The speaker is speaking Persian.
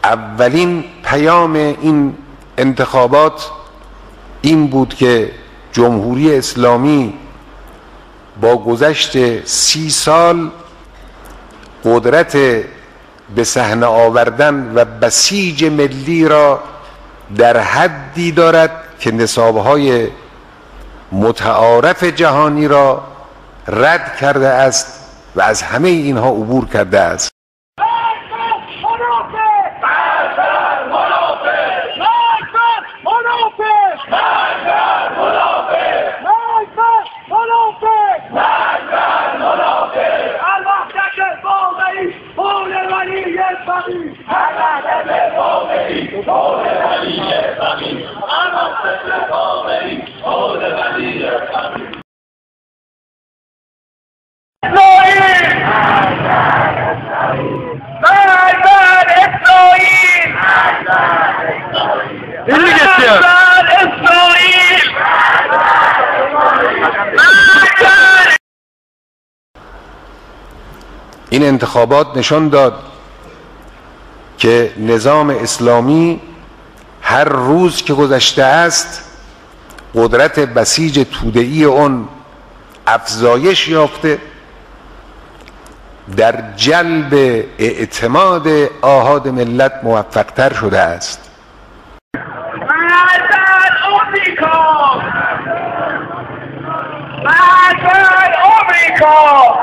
اولین پیام این انتخابات این بود که جمهوری اسلامی با گذشت 30 سال قدرت به صحنه آوردن و بسیج ملی را در حدی دارد که نصابهای متعارف جهانی را رد کرده است و از همه اینها عبور کرده است. این انتخابات نشان داد که نظام اسلامی هر روز که گذشته است قدرت بسیج توده‌ای اون افزایش یافته، در جلب اعتماد آحاد ملت موفق‌تر شده است. آمریکا